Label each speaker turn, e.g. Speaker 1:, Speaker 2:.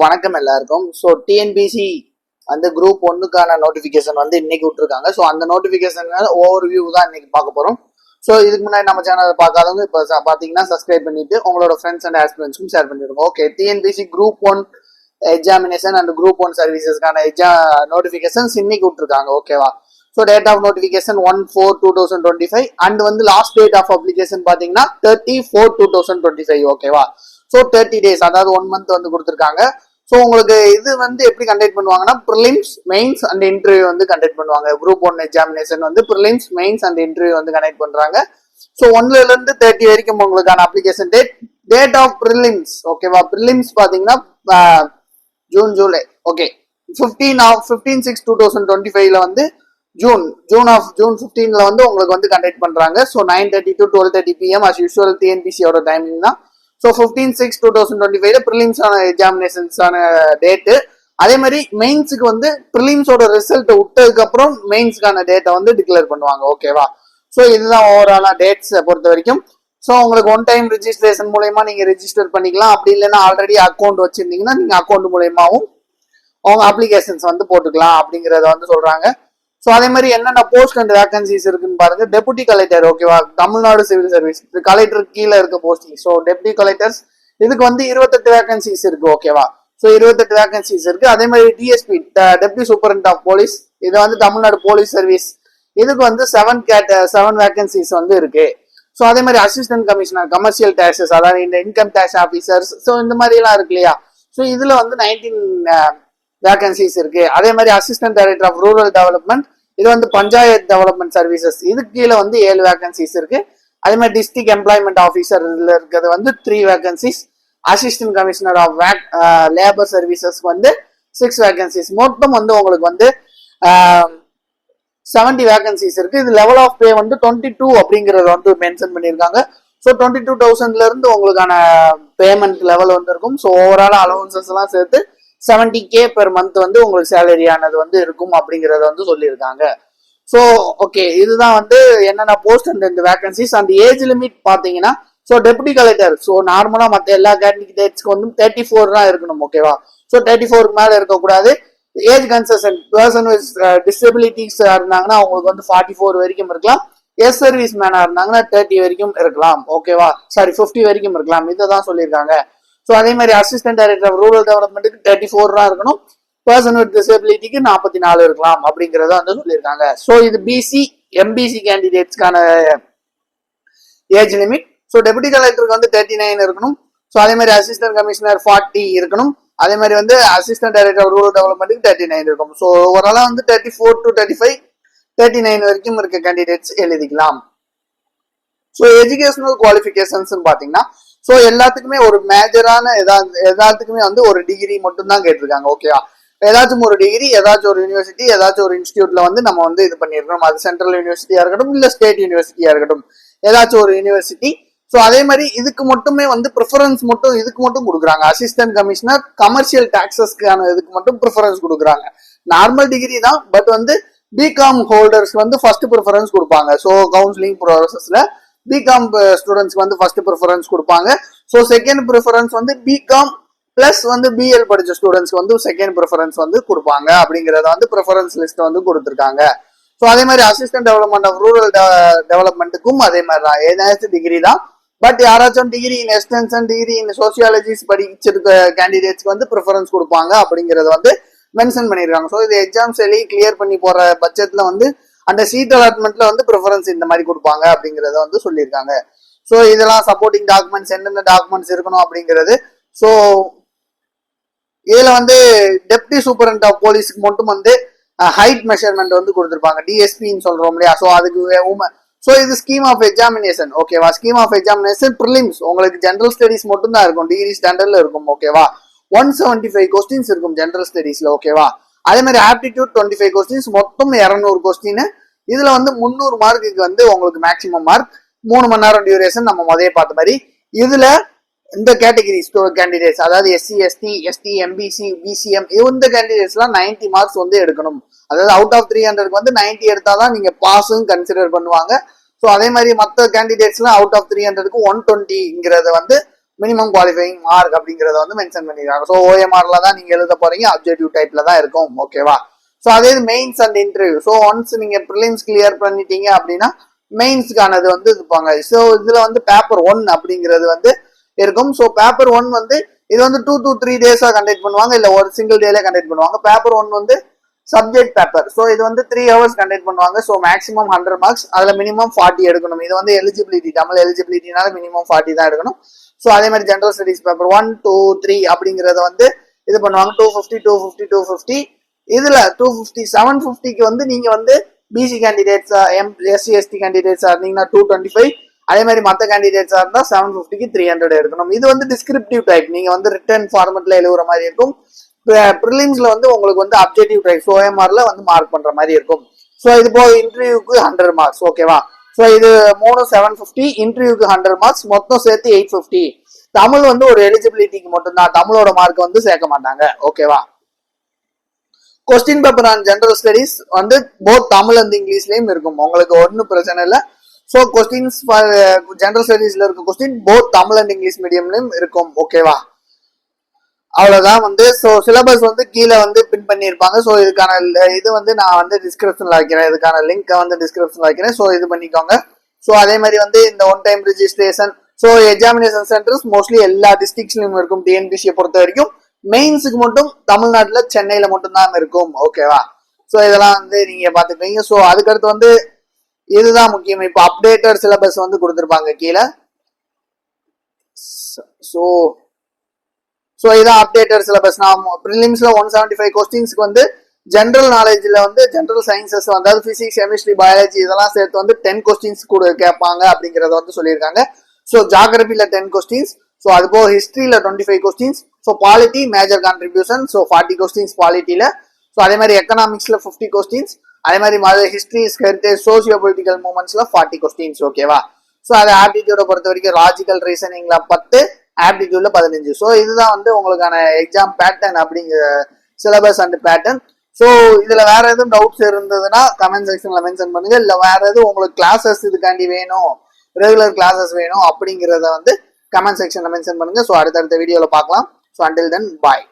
Speaker 1: வணக்கம் எல்லாருக்கும். So TNPSC அந்த குரூப் ஒன்றுக்கான நோட்டிஃபிகேஷன் வந்து இன்னைக்கு விட்டுருக்காங்க. ஸோ அந்த நோட்டிஃபிகேஷன் ஓவர் வியூ தான் இன்னைக்கு பார்க்க போகிறோம். ஸோ இதுக்கு முன்னாடி நம்ம சேனலை பார்க்காதவங்க இப்போ பார்த்தீங்கன்னா சப்ஸ்கிரைப் பண்ணிட்டு உங்களோட ஃப்ரெண்ட்ஸ் அண்ட் ஆஸ்பிரன்ஸ்க்கும் ஷேர் பண்ணிடுங்க. Okay, TNPSC group one examination and group one சர்வீசஸ்க்கான நோட்டிஃபிகேஷன்ஸ் இன்னைக்கு விட்டுருக்காங்க. ஓகேவா? So date of notification 1/4/2025 and வந்து லாஸ்ட் டேட் ஆஃப் அப்ளிகேஷன் பார்த்தீங்கன்னா 30/4/2025. ஓகேவா? ஸோ 30 days, அதாவது 1 month வந்து கொடுத்துருக்காங்க. ஸோ உங்களுக்கு இது வந்து எப்படி கண்டக்ட் பண்ணுவாங்கன்னா ப்ரிலிம்ஸ், மெயின்ஸ் அண்ட் இன்டர்வியூ வந்து கண்டக்ட் பண்ணுவாங்க. குரூப் ஒன் எக்ஸாமினேஷன் வந்து ப்ரிலிம்ஸ், மெயின்ஸ் அண்ட் இன்டர்வியூ வந்து கண்டக்ட் பண்றாங்க. ஸோ 1ல இருந்து 30 வரைக்கும் உங்களுக்கான அப்ளிகேஷன் டேட் ஆஃப் ப்ரிலிம்ஸ். ஓகேவா? ப்ரிலிம்ஸ் பார்த்தீங்கன்னா ஜூன் ஜூலை. ஓகே, 15/6/2025 வந்து ஜூன் 15ல வந்து உங்களுக்கு வந்து கண்டக்ட் பண்றாங்க. So 9:30 to 12:30 PM as usual டிஎன்பிசியோட டைமிங் தான். ஸோ 15/6/2025 ப்ரிலிம்ஸான எக்ஸாமினேஷன்ஸான டேட்டு. அதே மாதிரி மெயின்ஸுக்கு வந்து ப்ரிலிம்ஸோட ரிசல்ட் விட்டதுக்கு அப்புறம் மெயின்ஸ்க்கான டேட்டை வந்து டிக்ளேர் பண்ணுவாங்க. ஓகேவா? ஸோ இதுதான் ஓவராலா டேட்ஸ் பொறுத்த வரைக்கும். ஸோ உங்களுக்கு ஒன் டைம் ரிஜிஸ்ட்ரேஷன் மூலயமா நீங்க ரெஜிஸ்டர் பண்ணிக்கலாம். அப்படி இல்லைன்னா ஆல்ரெடி அக்கௌண்ட் வச்சிருந்தீங்கன்னா நீங்க அக்கௌண்ட் மூலயமாவும் அவங்க அப்ளிகேஷன்ஸ் வந்து போட்டுக்கலாம் அப்படிங்கிறத வந்து சொல்றாங்க. ஸோ அதே மாதிரி என்னென்ன போஸ்ட் அண்ட் வேகன்சிஸ் இருக்குன்னு பாருங்க. டெபுட்டி கலெக்டர், ஓகேவா? தமிழ்நாடு சிவில் சர்வீஸ் கலெக்டர் கீழே இருக்க போஸ்டிங். ஸோ டெபுட்டி கலெக்டர்ஸ் இதுக்கு வந்து 28 வேகன்சிஸ் இருக்கு. ஓகேவா? ஸோ 28 வேகன்சிஸ் இருக்கு. அதே மாதிரி DSP, deputy superintendent of police, இது வந்து தமிழ்நாடு போலீஸ் சர்வீஸ், இதுக்கு வந்து 7 வேகன்சிஸ் வந்து இருக்கு. ஸோ அதே மாதிரி அசிஸ்டன்ட் கமிஷனர் கமர்ஷியல் டேக்ஸஸ், அதாவது இந்த இன்கம் டேக்ஸ் ஆஃபீஸர்ஸ், ஸோ இந்த மாதிரி எல்லாம் இருக்கு இல்லையா? ஸோ இதுல வந்து 19 வேகன்சிஸ் இருக்கு. அதே மாதிரி assistant director of rural development, இது வந்து பஞ்சாயத் டெவலப்மெண்ட் சர்வீசஸ், இதுக்கு கீழே வந்து 7 வேகன்சிஸ் இருக்கு. அதே மாதிரி டிஸ்ட்ரிக்ட் எம்ப்ளாய்மெண்ட் ஆஃபீஸர் இருக்கிறது வந்து 3 vacancies. Assistant commissioner of labour services வந்து 6 வேகன்சிஸ். மொத்தம் வந்து உங்களுக்கு வந்து 70 வேகன்சிஸ் இருக்கு. இது லெவல் ஆஃப் பே வந்து 22 அப்படிங்கறத வந்து மென்ஷன் பண்ணியிருக்காங்க. ஸோ 22,000ல இருந்து உங்களுக்கான பேமெண்ட் லெவல் வந்து இருக்கும். ஸோ ஓவரால் அலவன்சஸ் எல்லாம் சேர்த்து 70K பெர் மந்த் வந்து உங்களுக்கு சேலரி ஆனது வந்து இருக்கும் அப்படிங்கறத வந்து சொல்லியிருக்காங்க. ஸோ ஓகே, இதுதான் வந்து என்னென்ன போஸ்ட் அண்ட் இந்த வேகன்சிஸ். அந்த ஏஜ் லிமிட் பாத்தீங்கன்னா, ஸோ டெபுட்டி கலெக்டர், ஸோ நார்மலா மற்ற எல்லா கேண்டிடேட்ஸ்க்கு வந்து 34 தான் இருக்கணும். ஓகேவா? ஸோ 34க்கு மேல இருக்கக்கூடாது. Age concession person with disabilities இருந்தாங்கன்னா அவங்களுக்கு வந்து 44 வரைக்கும் இருக்கலாம். எஸ் சர்வீஸ் மேனா இருந்தாங்கன்னா 30 வரைக்கும் இருக்கலாம். ஓகேவா? சாரி, 50 வரைக்கும் இருக்கலாம். இதை தான் சொல்லியிருக்காங்க. ஸோ அதே மாதிரி அசிஸ்டன்ட் டைரக்டர் ஆஃப் ரூரல் டெவலப்மெண்ட்டுக்கு 34 தான் இருக்கணும். பர்சன் வித் டிசபிலிட்டிக்கு 44 இருக்கலாம் அப்படிங்கிறத வந்து சொல்லியிருக்காங்க. ஸோ இது பிசி, எம்பிசி கேண்டிடேட்ஸ்க்கான ஏஜ் லிமிட். ஸோ டெபுட்டி கலெக்டருக்கு வந்து 39 இருக்கணும். ஸோ அதே மாதிரி அசிஸ்டன்ட் கமிஷனர் 40 இருக்கணும். அதே மாதிரி வந்து அசிஸ்டன்ட் டைரக்டர் ஆஃப் ரூரல் டெவலப்மெண்ட்டுக்கு 39 இருக்கும். ஸோ ஓவராலா வந்து 34 to 35, 39 வரைக்கும் இருக்க கேண்டிடேட்ஸ் எழுதிக்கலாம். ஸோ எஜுகேஷனல் குவாலிஃபிகேஷன்ஸ் பாத்தீங்கன்னா, ஸோ எல்லாத்துக்குமே ஒரு மேஜரான எல்லாத்துக்குமே வந்து ஒரு டிகிரி மட்டும் தான் கேட்டிருக்காங்க. ஓகேவா? ஏதாச்சும் ஒரு டிகிரி, ஏதாச்சும் ஒரு யூனிவர்சிட்டி, ஏதாச்சும் ஒரு இன்ஸ்டியூட்ல வந்து நம்ம வந்து இது பண்ணிருக்கணும். அது சென்ட்ரல் யூனிவர்சிட்டியா இருக்கட்டும், இல்ல ஸ்டேட் யூனிவர்சிட்டியா இருக்கட்டும், ஏதாச்சும் ஒரு யூனிவர்சிட்டி. ஸோ அதே மாதிரி இதுக்கு மட்டுமே வந்து ப்ரிஃபரன்ஸ் மட்டும் இதுக்கு மட்டும் கொடுக்குறாங்க. அசிஸ்டன்ட் கமிஷனர் கமர்ஷியல் டாக்ஸஸ்க்கான இதுக்கு மட்டும் ப்ரிஃபரன்ஸ் கொடுக்குறாங்க. நார்மல் டிகிரி தான், பட் வந்து பிகாம் ஹோல்டர்ஸ் வந்து ஃபர்ஸ்ட் ப்ரிஃபரன்ஸ் கொடுப்பாங்க. ஸோ கவுன்சிலிங் ப்ராசஸ்ல பிகாம் ஸ்டூடெண்ட்ஸ்க்கு வந்து ஃபர்ஸ்ட் ப்ரிஃபரன்ஸ் கொடுப்பாங்க. ஸோ செகண்ட் ப்ரிஃபரன்ஸ் வந்து பிகாம் பிளஸ் வந்து பிஎல் படிச்ச ஸ்டூடெண்ட்ஸ்க்கு வந்து செகண்ட் ப்ரிஃபரன்ஸ் வந்து கொடுப்பாங்க அப்படிங்கறத வந்து ப்ரிஃபரன்ஸ் லிஸ்ட் வந்து கொடுத்துருக்காங்க. ஸோ அதே மாதிரி அசிஸ்டன்ட் டெவலப்மெண்ட் ஆஃப் ரூரல் டெவலப்மெண்ட்டுக்கும் அதே மாதிரி தான், ஏதாச்சும் டிகிரி தான். பட் யாராச்சும் degree in extension, degree in sociologies படிச்சிருக்க கேண்டிடேட்ஸ்க்கு வந்து ப்ரிஃபரன்ஸ் கொடுப்பாங்க அப்படிங்கறத வந்து மென்ஷன் பண்ணிருக்காங்க. ஸோ இது எக்ஸாம்ஸ் எழுதி கிளியர் பண்ணி போற பட்சத்துல வந்து அந்த சீட் அலாட்மெண்ட்ல வந்து ப்ரிஃபரன்ஸ் இந்த மாதிரி கொடுப்பாங்க அப்படிங்கறத வந்து சொல்லியிருக்காங்க. ஸோ இதெல்லாம் சப்போர்ட்டிங் டாக்குமெண்ட்ஸ், என்னென்ன டாக்குமெண்ட்ஸ் இருக்கணும் அப்படிங்கிறது. ஸோ இதுல வந்து டெப்டி சூப்பரண்ட் ஆஃப் போலீஸ்க்கு மட்டும் வந்து ஹைட் மெஷர்மெண்ட் வந்து கொடுத்துருப்பாங்க, டிஎஸ்பின்னு சொல்றோம் இல்லையா? ஸோ அதுக்கு ஸோ இது ஸ்கீம் ஆஃப் எக்ஸாமினேஷன். ஓகேவா? ஸ்கீம் ஆஃப் எக்ஸாமினேஷன் ப்ரிலிம்ஸ் உங்களுக்கு ஜென்ரல் ஸ்டடிஸ் மட்டும் தான் இருக்கும், டிகிரி ஸ்டாண்டர்ட்ல இருக்கும். ஓகேவா? 175 கொஸ்டின்ஸ் இருக்கும் ஜென்ரல் ஸ்டடிஸ்ல. ஓகேவா? அதே மாதிரி ஆப்டிடியூட் 25 கொஸ்டின்ஸ், மொத்தம் 200 கொஸ்டின். இதுல வந்து 300 மார்க்குக்கு வந்து உங்களுக்கு மேக்சிமம் மார்க், 3 மணி நேரம் டியூரேஷன். நம்ம முதல்ல பார்த்த மாதிரி இதுல இந்த கேட்டகரி கேண்டிடேட்ஸ், அதாவது SC, ST, ST, MBC, BCM, இந்த கேண்டிடேட்ஸ் எல்லாம் 90 மார்க்ஸ் வந்து எடுக்கணும். அதாவது அவுட் ஆஃப் 300 வந்து 90 எடுத்தாதான் நீங்க பாஸும் கன்சிடர் பண்ணுவாங்க. ஸோ அதே மாதிரி மற்ற கேண்டிடேட்ஸ் எல்லாம் அவுட் ஆஃப் 300க்கு 120ங்கிறத வந்து மினிமம் குவாலிஃபைங் மார்க் அப்படிங்கறத வந்து மென்ஷன் பண்ணிருக்காங்க. ஸோ ஓஎம்ஆர்ல தான் நீங்க எழுத போறீங்க, அப்ஜெக்டிவ் டைப்ல தான் இருக்கும். ஓகேவா? ஸோ அதே mains and interview. So once நீங்க ப்ரிலிம்ஸ் கிளியர் பண்ணிட்டீங்க அப்படின்னா மெயின்ஸ்க்கானது வந்து இருப்பாங்க. ஸோ இதுல வந்து பேப்பர் 1 அப்படிங்கிறது வந்து இருக்கும். ஸோ பேப்பர் 1 வந்து இது வந்து 2 to 3 டேஸா கண்டக்ட் பண்ணுவாங்க, இல்ல ஒரு சிங்கிள் டேல கண்டக்ட் பண்ணுவாங்க. பேப்பர் 1 வந்து சப்ஜெக்ட் பேப்பர். ஸோ இது வந்து 3 hours கண்டக்ட் பண்ணுவாங்க. ஸோ மேக்ஸிமம் 100 மார்க்ஸ், அதுல மினிமம் 40 எடுக்கணும். இது வந்து எலிஜிபிலிட்டி, தமிழ் எலிஜிபிலிட்டினால மினிமம் 40 தான் எடுக்கணும். ஸோ அதே மாதிரி ஜென்ரல் ஸ்டடிஸ் பேப்பர் 1, 2, 3 அப்படிங்கறத வந்து இது பண்ணுவாங்க. 250, 250, 250. இதுல 250, 750க்கு வந்து நீங்க வந்து பிசி கேண்டிடேட்ஸா, எஸ்சி எஸ்டி கேண்டிடேட்ஸா இருந்தீங்கன்னா 225. அதே மாதிரி மற்ற கேண்டிடேட்ஸா இருந்தா 750க்கு 300 எடுக்கணும். இது வந்து டிஸ்கிரிப்டிவ் டைப், நீங்க வந்து ரிட்டன் ஃபார்மெட்ல எழுதுற மாதிரி இருக்கும். ப்ரிலிம்ஸ்ல வந்து உங்களுக்கு வந்து அப்ஜெக்டிவ் டைப் ஓஎம்ஆர்ல வந்து மார்க் பண்ற மாதிரி இருக்கும். ஸோ இது போக இன்டர்வியூக்கு 100 மார்க்ஸ். ஓகேவா? ஸோ இது 3 750, இன்டர்வியூக்கு 100 மார்க்ஸ், மொத்தம் சேர்த்து 850. தமிழ் வந்து ஒரு எலிஜிபிலிட்டிக்கு மட்டும்தான், தமிழோட மார்க் வந்து சேர்க்க மாட்டாங்க. ஓகேவா? Question paper on general studies வந்து போத் தமிழ் அண்ட் இங்கிலீஷ்லயும் இருக்கும், உங்களுக்கு ஒன்றும் பிரச்சனை இல்லை. ஸோ கொஸ்டின்ஸ் ஜெனரல் ஸ்டடிஸ்ல இருக்க question both Tamil and English மீடியம்லயும் இருக்கும். ஓகேவா? அவ்வளவுதான் வந்து. ஸோ சிலபஸ் வந்து கீழே வந்து பின் பண்ணியிருப்பாங்க. ஸோ இதுக்கான இது வந்து நான் வந்து டிஸ்கிரிப்ஷன்ல வைக்கிறேன், இதுக்கான லிங்க் வந்து டிஸ்கிரிப்ஷன்ல வைக்கிறேன். ஸோ இது பண்ணிக்கோங்க. ஸோ அதே மாதிரி வந்து இந்த one time registration. So examination centres mostly எல்லா டிஸ்ட்ரிக்ட்ஸ்லயும் இருக்கும். டிஎன்பிசியை பொறுத்த வரைக்கும் மெயின்ஸுக்கு மட்டும் தமிழ்நாட்டுல சென்னையில மட்டும் தான் இருக்கும். ஓகேவா? ஸோ இதெல்லாம் வந்து நீங்க பாத்துக்கிறீங்க. ஸோ அதுக்கடுத்து வந்து இதுதான் முக்கியம். இப்போ அப்டேட்டட் சிலபஸ் வந்து கொடுத்துருப்பாங்க கீழே. ஸோ இதான் அப்டேட்டட் சிலபஸ். நான் ப்ரிலிம்ஸ்ல 175 கொஸ்டின்ஸ்க்கு வந்து ஜென்ரல் நாலேஜ்ல வந்து ஜென்ரல் சயின்சஸ் அதாவது பிசிக்ஸ், கெமிஸ்ட்ரி, பயாலஜி இதெல்லாம் சேர்த்து வந்து 10 கொஸ்டின்ஸ் கூட கேட்பாங்க அப்படிங்கறத வந்து சொல்லியிருக்காங்க. So ஜாகிரபில 10 questions. ஸோ அது போக ஹிஸ்டரியில 25 questions. So polity major contribution, so 40 questions பாலிட்டியில. ஸோ அதே மாதிரி எக்கனாமிக்ஸ்ல 50 கொஸ்டின்ஸ். அதே மாதிரி ஹிஸ்டரி, ஹெரிட்டேஜ், சோசியோ பொலிட்டிக்கல் மூவ்மெண்ட்ஸ்ல 40 கொஸ்டின்ஸ். ஓகேவா? ஸோ அது ஆப்டிடியூட பொறுத்த வரைக்கும் லாஜிக்கல் ரீசனிங்ல 10, ஆப்டிடியூட்ல 15. ஸோ இதுதான் வந்து உங்களுக்கான எக்ஸாம் பேட்டர்ன் அப்படிங்கிற சிலபஸ் அண்ட் பேட்டர்ன். ஸோ இதுல வேற எதுவும் டவுட்ஸ் இருந்ததுன்னா கமெண்ட் செக்ஷன்ல மென்ஷன் பண்ணுங்க. இல்ல வேற எதுவும் உங்களுக்கு கிளாஸஸ் இதுக்காண்டி வேணும், ரெகுலர் கிளாஸஸ் வேணும் அப்படிங்கிறத வந்து கமெண்ட் செக்ஷன்ல மென்ஷன் பண்ணுங்க. ஸோ அடுத்தடுத்த வீடியோல பார்க்கலாம். ஸோ அண்டில் தென் பாய்.